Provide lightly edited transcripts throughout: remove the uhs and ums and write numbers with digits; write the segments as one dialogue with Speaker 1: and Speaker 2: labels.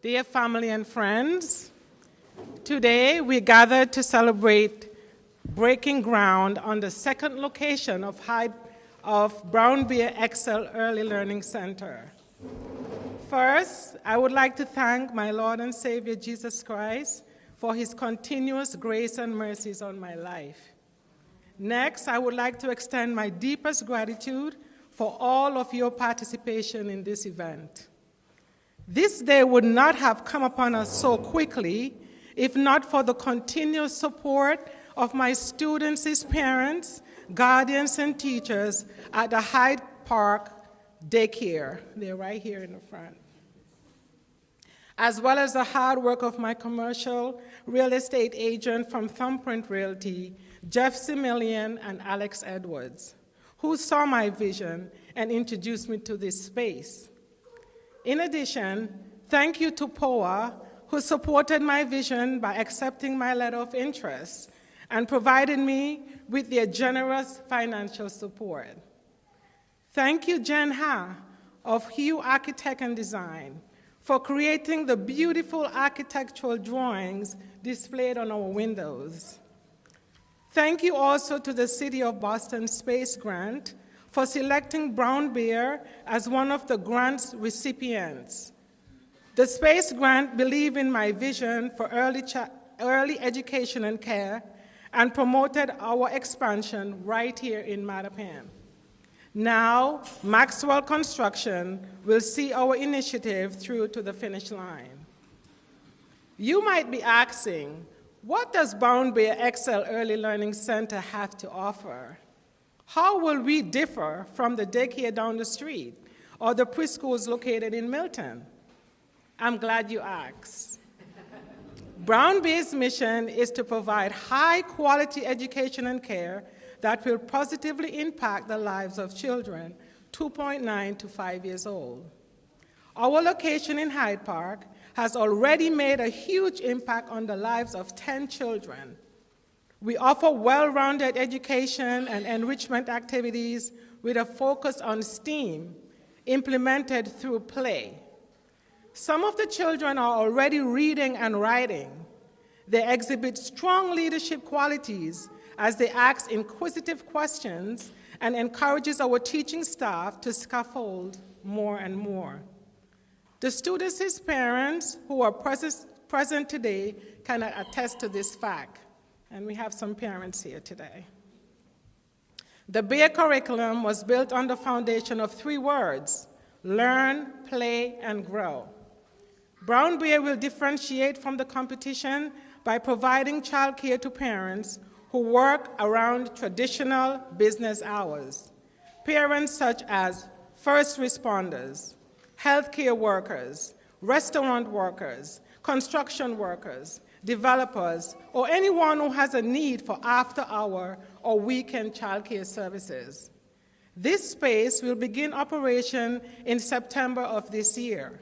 Speaker 1: Dear family and friends, today we gather to celebrate breaking ground on the second location of Brown Bear Excel Early Learning Center. First, I would like to thank my Lord and Savior Jesus Christ for his continuous grace and mercies on my life. Next, I would like to extend my deepest gratitude for all of your participation in this event. This day would not have come upon us so quickly if not for the continuous support of my students' parents, guardians, and teachers at the Hyde Park Daycare. They're right here in the front. As well as the hard work of my commercial real estate agent from Thumbprint Realty, Jeff Similian and Alex Edwards, who saw my vision and introduced me to this space. In addition, thank you to POA, who supported my vision by accepting my letter of interest and provided me with their generous financial support. Thank you, Jen Ha of Hugh Architect and Design for creating the beautiful architectural drawings displayed on our windows. Thank you also to the City of Boston Space Grant for selecting Brown Bear as one of the grant's recipients. The Space Grant believed in my vision for early education and care and promoted our expansion right here in Mattapan. Now, Maxwell Construction will see our initiative through to the finish line. You might be asking, what does Brown Bear Excel Early Learning Center have to offer? How will we differ from the daycare down the street or the preschools located in Milton? I'm glad you asked. Brown Bear's mission is to provide high-quality education and care that will positively impact the lives of children 2.9 to 5 years old. Our location in Hyde Park has already made a huge impact on the lives of 10 children. We offer well-rounded education and enrichment activities with a focus on STEAM, implemented through play. Some of the children are already reading and writing. They exhibit strong leadership qualities as they ask inquisitive questions and encourages our teaching staff to scaffold more and more. The students' parents who are present today can attest to this fact. And we have some parents here today. The Bear curriculum was built on the foundation of 3 words: learn, play, and grow. Brown Bear will differentiate from the competition by providing childcare to parents who work around traditional business hours. Parents such as first responders, healthcare workers, restaurant workers, construction workers, developers, or anyone who has a need for after-hour or weekend childcare services. This space will begin operation in September of this year.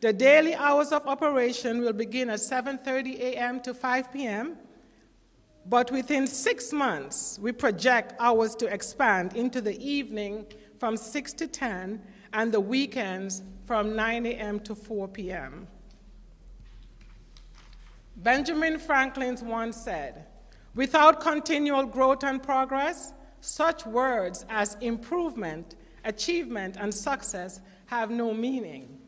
Speaker 1: The daily hours of operation will begin at 7:30 a.m. to 5 p.m., but within 6 months, we project hours to expand into the evening from 6 to 10 and the weekends from 9 a.m. to 4 p.m. Benjamin Franklin once said, "Without continual growth and progress, such words as improvement, achievement, and success have no meaning."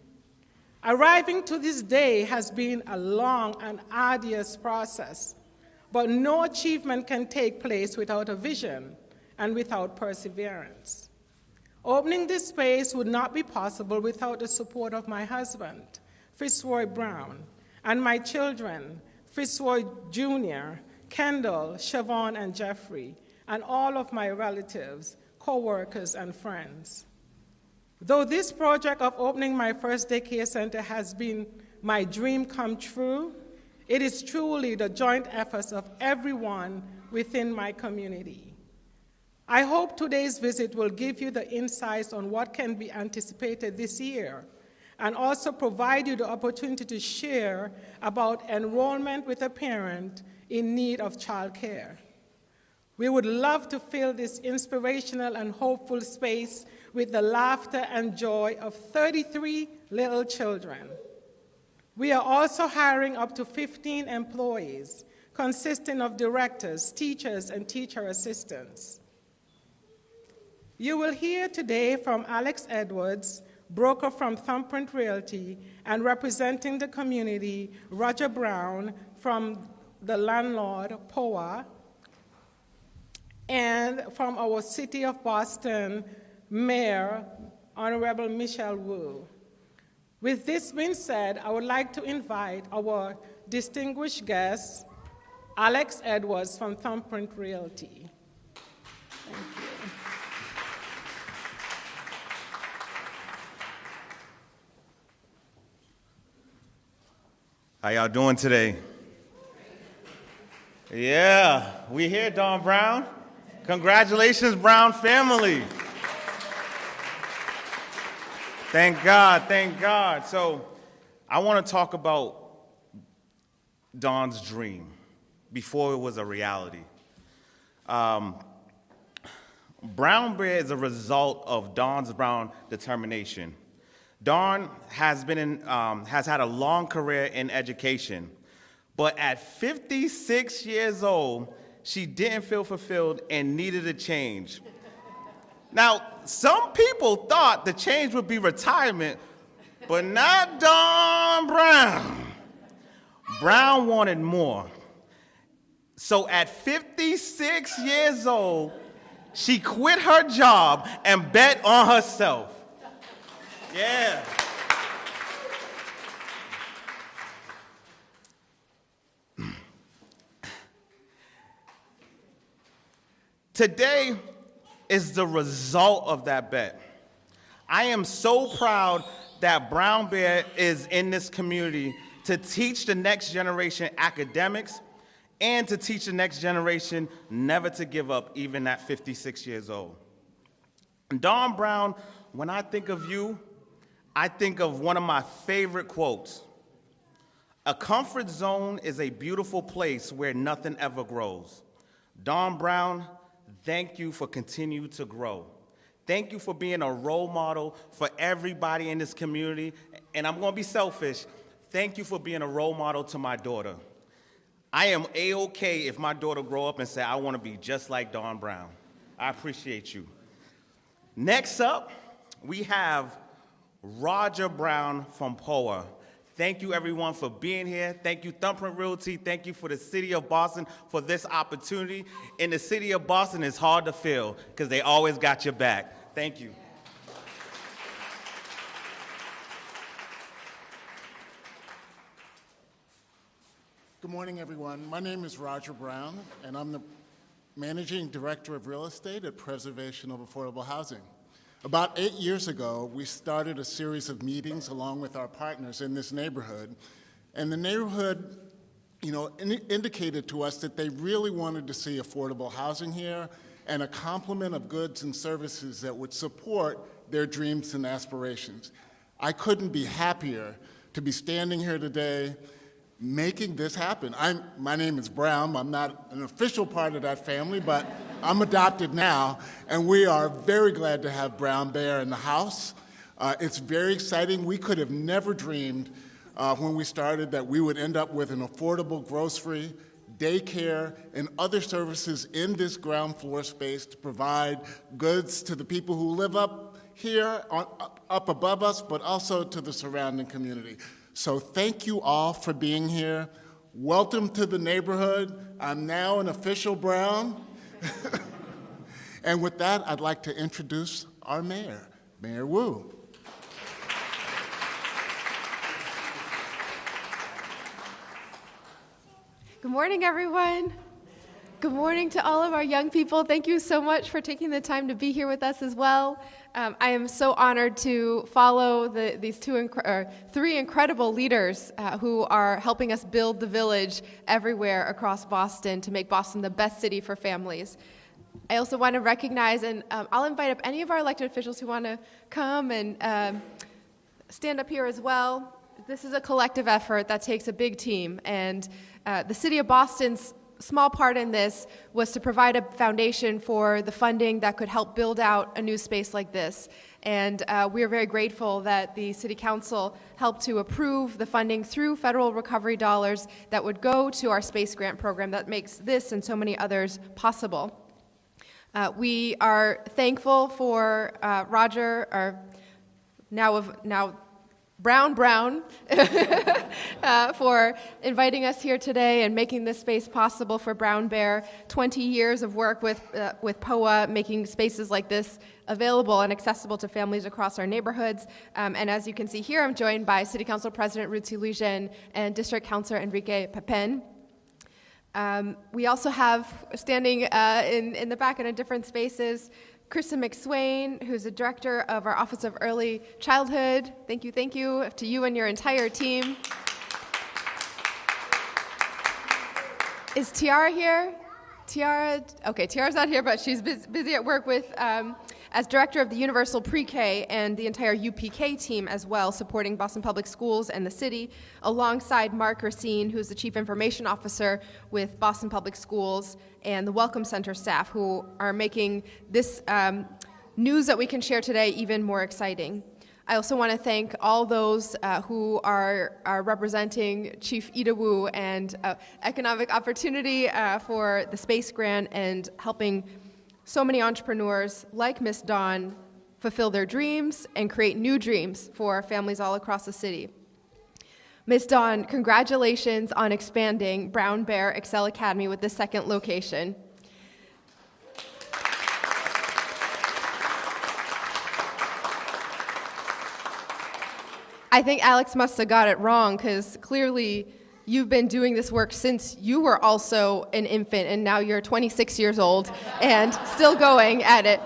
Speaker 1: Arriving to this day has been a long and arduous process, but no achievement can take place without a vision and without perseverance. Opening this space would not be possible without the support of my husband, Fitzroy Brown, and my children, Fitzroy Jr., Kendall, Siobhan, and Jeffrey, and all of my relatives, co-workers, and friends. Though this project of opening my first daycare center has been my dream come true, it is truly the joint efforts of everyone within my community. I hope today's visit will give you the insights on what can be anticipated this year, and also provide you the opportunity to share about enrollment with a parent in need of childcare. We would love to fill this inspirational and hopeful space with the laughter and joy of 33 little children. We are also hiring up to 15 employees, consisting of directors, teachers, and teacher assistants. You will hear today from Alex Edwards, broker from Thumbprint Realty, and representing the community, Roger Brown from the landlord, POA, and from our City of Boston Mayor, Honorable Michelle Wu. With this being said, I would like to invite our distinguished guest, Alex Edwards from Thumbprint Realty. Thank you.
Speaker 2: How y'all doing today? Yeah, we here, Don Brown. Congratulations, Brown family. Thank God, thank God. So I want to talk about Don's dream before it was a reality. Brown Bear is a result of Don's Brown determination. Dawn has had a long career in education, but at 56 years old, she didn't feel fulfilled and needed a change. Now, some people thought the change would be retirement, but not Dawn Brown. Brown wanted more. So at 56 years old, she quit her job and bet on herself. Yeah. Today is the result of that bet. I am so proud that Brown Bear is in this community to teach the next generation academics and to teach the next generation never to give up, even at 56 years old. Don Brown, when I think of you, I think of one of my favorite quotes. A comfort zone is a beautiful place where nothing ever grows. Don Brown, thank you for continuing to grow. Thank you for being a role model for everybody in this community. And I'm going to be selfish. Thank you for being a role model to my daughter. I am A-OK if my daughter grow up and say, I want to be just like Don Brown. I appreciate you. Next up, we have Roger Brown from POA. Thank you, everyone, for being here. Thank you, Thumbprint Realty. Thank you for the City of Boston for this opportunity. In the City of Boston, it's hard to fill because they always got your back. Thank you.
Speaker 3: Good morning, everyone. My name is Roger Brown, and I'm the Managing Director of Real Estate at Preservation of Affordable Housing. About 8 years ago, we started a series of meetings along with our partners in this neighborhood, and the neighborhood, indicated to us that they really wanted to see affordable housing here and a complement of goods and services that would support their dreams and aspirations. I couldn't be happier to be standing here today making this happen. My name is Brown. I'm not an official part of that family, but I'm adopted now, and we are very glad to have Brown Bear in the house. It's very exciting. We could have never dreamed when we started that we would end up with an affordable grocery, daycare, and other services in this ground floor space to provide goods to the people who live up here, up above us, but also to the surrounding community. So thank you all for being here. Welcome to the neighborhood. I'm now an official Brown. And with that, I'd like to introduce our mayor, Mayor Wu.
Speaker 4: Good morning, everyone. Good morning to all of our young people. Thank you so much for taking the time to be here with us as well. I am so honored to follow these three incredible leaders who are helping us build the village everywhere across Boston to make Boston the best city for families. I also want to recognize, and I'll invite up any of our elected officials who want to come and stand up here as well. This is a collective effort that takes a big team, and the City of Boston's small part in this was to provide a foundation for the funding that could help build out a new space like this. And we are very grateful that the City Council helped to approve the funding through federal recovery dollars that would go to our space grant program that makes this and so many others possible. We are thankful for Roger, our now Brown, for inviting us here today and making this space possible for Brown Bear. 20 years of work with POA, making spaces like this available and accessible to families across our neighborhoods. And as you can see here, I'm joined by City Council President Ruth Lujan and District Councilor Enrique Mattapan. We also have standing in the back and in different spaces, Kristen McSwain, who's the director of our Office of Early Childhood. Thank you to you and your entire team. Is Tiara here? Tiara's not here, but she's busy at work with, as director of the Universal Pre-K and the entire UPK team as well, supporting Boston Public Schools and the city, alongside Mark Racine, who's the Chief Information Officer with Boston Public Schools, and the Welcome Center staff, who are making this news that we can share today even more exciting. I also want to thank all those who are representing Chief Idawu and Economic Opportunity for the Space Grant and helping so many entrepreneurs like Miss Dawn fulfill their dreams and create new dreams for families all across the city. Ms. Dawn, congratulations on expanding Brown Bear Excel Academy with the second location. I think Alex must have got it wrong, because clearly you've been doing this work since you were also an infant, and now you're 26 years old and still going at it.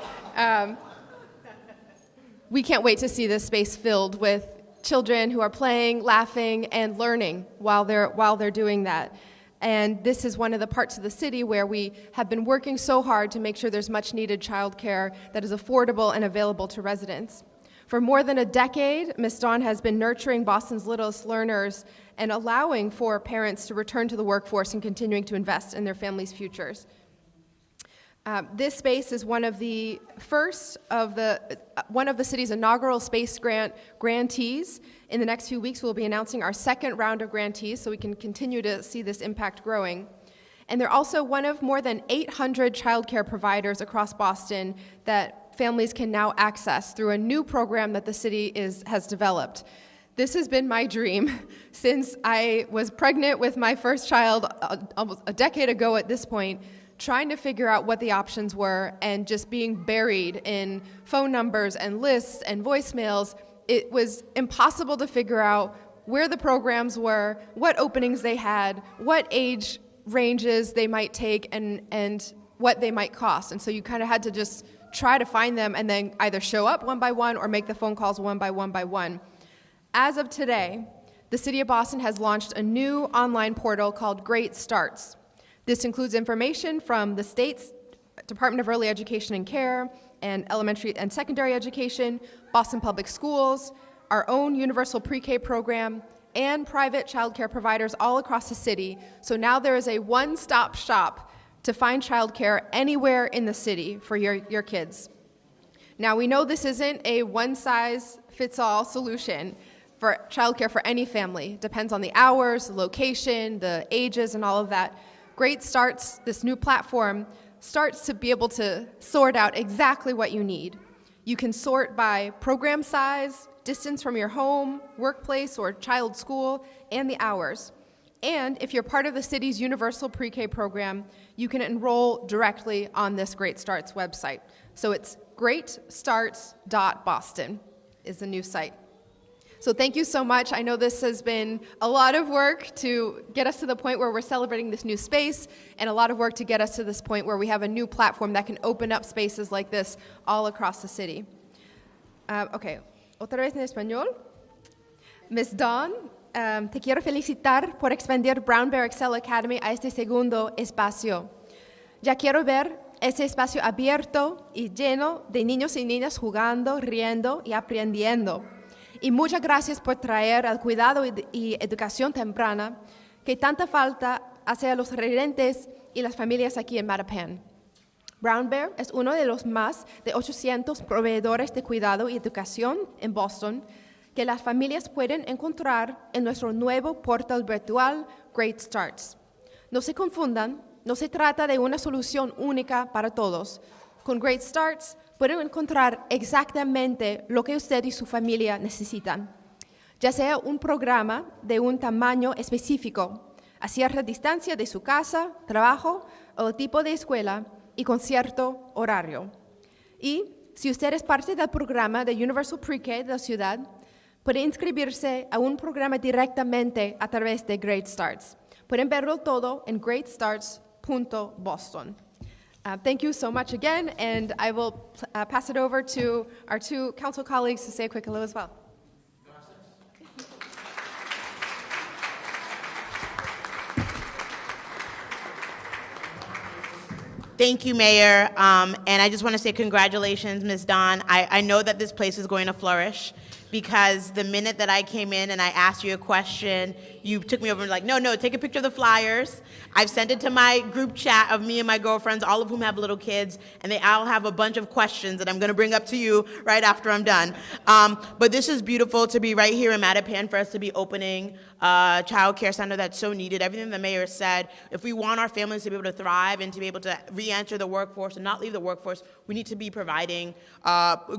Speaker 4: We can't wait to see this space filled with children who are playing, laughing, and learning while they're doing that. And this is one of the parts of the city where we have been working so hard to make sure there's much needed childcare that is affordable and available to residents. For more than a decade, Ms. Dawn has been nurturing Boston's littlest learners and allowing for parents to return to the workforce and continuing to invest in their families' futures. This space is one of the city's inaugural space grant grantees. In the next few weeks, we'll be announcing our second round of grantees so we can continue to see this impact growing. And they're also one of more than 800 childcare providers across Boston that families can now access through a new program that the city has developed. This has been my dream since I was pregnant with my first child almost a decade ago at this point, trying to figure out what the options were and just being buried in phone numbers and lists and voicemails. It was impossible to figure out where the programs were, what openings they had, what age ranges they might take, and what they might cost. And so you kind of had to just try to find them and then either show up one by one or make the phone calls one by one. As of today, the City of Boston has launched a new online portal called Great Starts. This includes information from the state's Department of Early Education and Care and elementary and secondary education, Boston Public Schools, our own universal pre-K program, and private childcare providers all across the city. So now there is a one-stop shop to find childcare anywhere in the city for your kids. Now, we know this isn't a one-size-fits-all solution for childcare for any family. It depends on the hours, the location, the ages, and all of that. Great Starts, this new platform, starts to be able to sort out exactly what you need. You can sort by program size, distance from your home, workplace, or child's school, and the hours. And if you're part of the city's universal pre-K program, you can enroll directly on this Great Starts website. So it's greatstarts.boston is the new site. So thank you so much. I know this has been a lot of work to get us to the point where we're celebrating this new space, and a lot of work to get us to this point where we have a new platform that can open up spaces like this all across the city. Okay, otra vez en español. Ms. Dawn, te quiero felicitar por expandir Brown Bear Excel Academy a este segundo espacio. Ya quiero ver ese espacio abierto y lleno de niños y niñas jugando, riendo y aprendiendo. Y muchas gracias por traer al cuidado y educación temprana que tanta falta hacia los residentes y las familias aquí en Mattapan. Brown Bear es uno de los más de 800 proveedores de cuidado y educación en Boston que las familias pueden encontrar en nuestro nuevo portal virtual Great Starts. No se confundan, no se trata de una solución única para todos. Con Great Starts pueden encontrar exactamente lo que usted y su familia necesitan, ya sea un programa de un tamaño específico, a cierta distancia de su casa, trabajo o tipo de escuela y con cierto horario. Y si usted es parte del programa de Universal Pre-K de la ciudad, puede inscribirse a un programa directamente a través de Great Starts. Pueden verlo todo en greatstarts.boston. Thank you so much again, and I will pass it over to our two council colleagues to say a quick hello as well.
Speaker 5: Thank you, Mayor. And I just want to say congratulations, Ms. Dawn. I know that this place is going to flourish because the minute that I came in and I asked you a question, you took me over and like, no, take a picture of the flyers. I've sent it to my group chat of me and my girlfriends, all of whom have little kids, and they all have a bunch of questions that I'm going to bring up to you right after I'm done. But this is beautiful to be right here in Mattapan for us to be opening a child care center that's so needed. Everything the mayor said, if we want our families to be able to thrive and to be able to re-enter the workforce and not leave the workforce, we need to be providing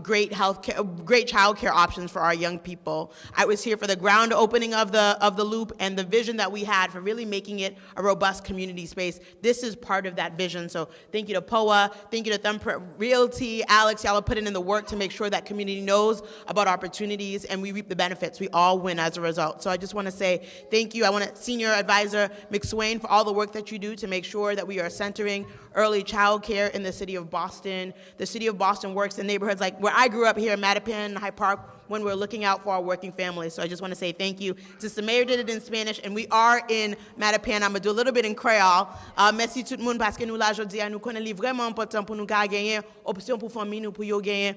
Speaker 5: great child care options for our young people. I was here for the ground opening of the loop and the vision that we had for really making it a robust community space. This is part of that vision. So thank you to POA, thank you to Thumbprint Realty, Alex, y'all are putting in the work to make sure that community knows about opportunities and we reap the benefits. We all win as a result. So I just want to say thank you. I want to Senior Advisor McSwain for all the work that you do to make sure that we are centering early child care in the city of Boston. The city of Boston works in neighborhoods like where I grew up here in Mattapan, Hyde Park, when we're looking out for our working families. So I just want to say thank you. Since the mayor did it in Spanish and we are in Mattapan, I'm going to do a little bit in Creole. Merci tout le monde parce que nous là aujourd'hui nous connaissons vraiment important pour nous gagner option pour famille nous pour yo gagner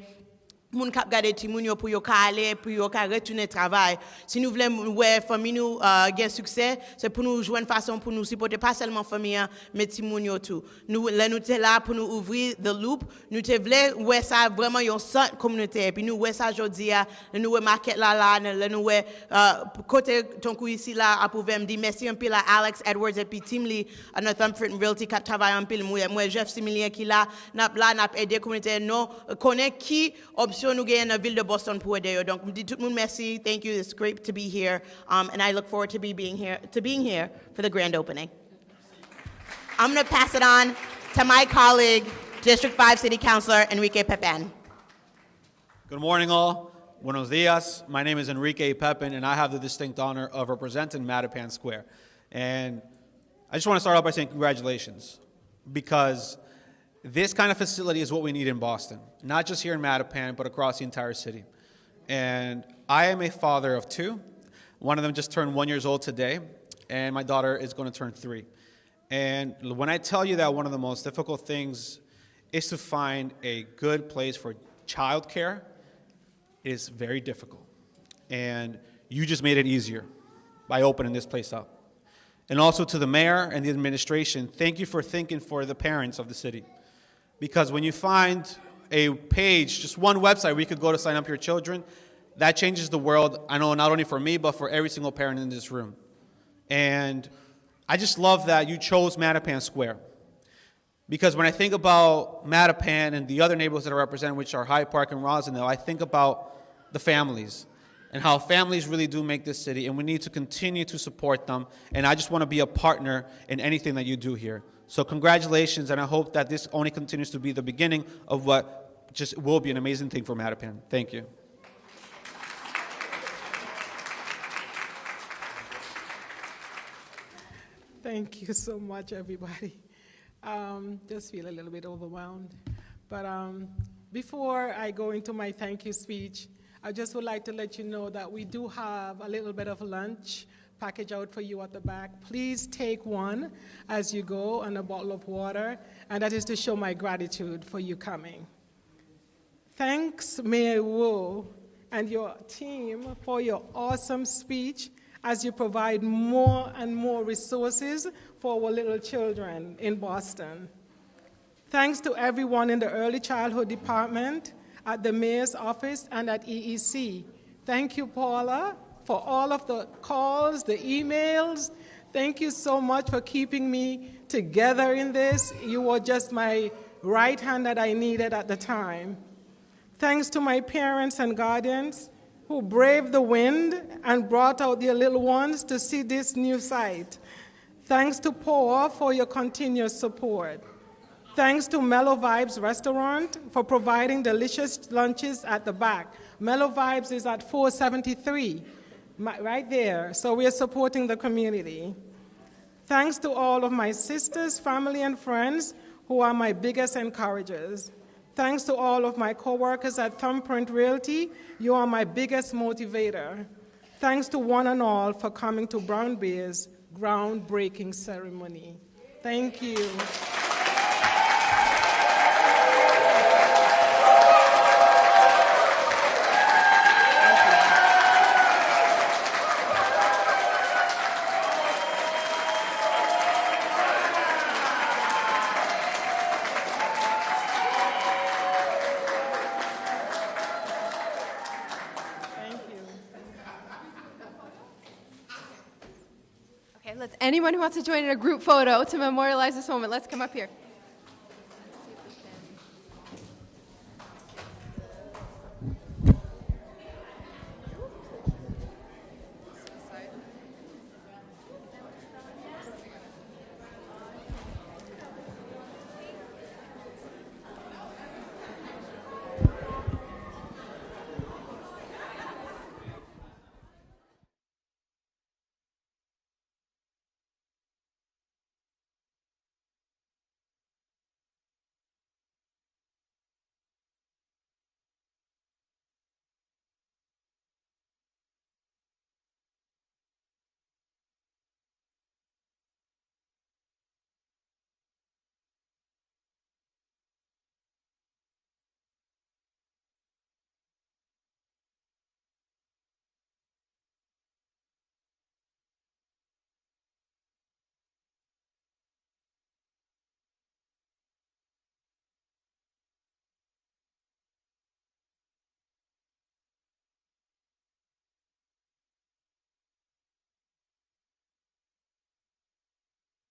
Speaker 5: moun k'ap gade ti moun yo pour yo ka aller pour yo ka retourner travail. Si nous voulons ouais famille nous gain succès, c'est pour nous jouer une façon pour nous supporter pas seulement famille mais ti moun yo tout. Nous là pour nous ouvrir the loop, nous te voulons ouais ça vraiment yon centre communautaire puis nous ouais ça aujourd'hui nous ouais market là nous ouais côté ton coup ici là à pouvoir me dire merci un peu là Alex Edwards et puis Tim Lee à notre Thumbprint Realty qui travaille un peu moi Jeff Similien qui là n'a aider communauté non connaît qui option nous gagne dans la ville de Boston pour aider. Donc me dit tout le monde merci, thank you, it's great to be here, and I look forward to being here for the grand opening. I'm going to pass it on to my colleague, District 5 City Councilor Enrique Pepin.
Speaker 6: Good morning, all. Buenos dias. My name is Enrique Pepin, and I have the distinct honor of representing Mattapan Square. And I just want to start off by saying congratulations, because this kind of facility is what we need in Boston, not just here in Mattapan, but across the entire city. And I am a father of two. One of them just turned 1 year old today, and my daughter is going to turn 3. And when I tell you that one of the most difficult things is to find a good place for childcare, it is very difficult. And you just made it easier by opening this place up. And also to the mayor and the administration, thank you for thinking for the parents of the city. Because when you find a page, just one website where you could go to sign up your children, that changes the world, I know not only for me, but for every single parent in this room. And I just love that you chose Mattapan Square. Because when I think about Mattapan and the other neighborhoods that I represent, which are Hyde Park and Rosendale, I think about the families and how families really do make this city, and we need to continue to support them. And I just want to be a partner in anything that you do here. So congratulations, and I hope that this only continues to be the beginning of what just will be an amazing thing for Mattapan. Thank you.
Speaker 1: Thank you so much, everybody. Just feel a little bit overwhelmed. But before I go into my thank you speech, I just would like to let you know that we do have a little bit of lunch package out for you at the back. Please take one as you go and a bottle of water, and that is to show my gratitude for you coming. Thanks, Mayor Wu and your team for your awesome speech as you provide more and more resources for our little children in Boston. Thanks to everyone in the early childhood department, at the mayor's office, and at EEC. Thank you, Paula, for all of the calls, the emails. Thank you so much for keeping me together in this. You were just my right hand that I needed at the time. Thanks to my parents and guardians who braved the wind and brought out their little ones to see this new site. Thanks to Paul for your continuous support. Thanks to Mellow Vibes Restaurant for providing delicious lunches at the back. Mellow Vibes is at 473, right there, so we are supporting the community. Thanks to all of my sisters, family, and friends who are my biggest encouragers. Thanks to all of my coworkers at Thumbprint Realty, you are my biggest motivator. Thanks to one and all for coming to Brown Bear's groundbreaking ceremony. Thank you.
Speaker 4: Okay, anyone who wants to join in a group photo to memorialize this moment, let's come up here.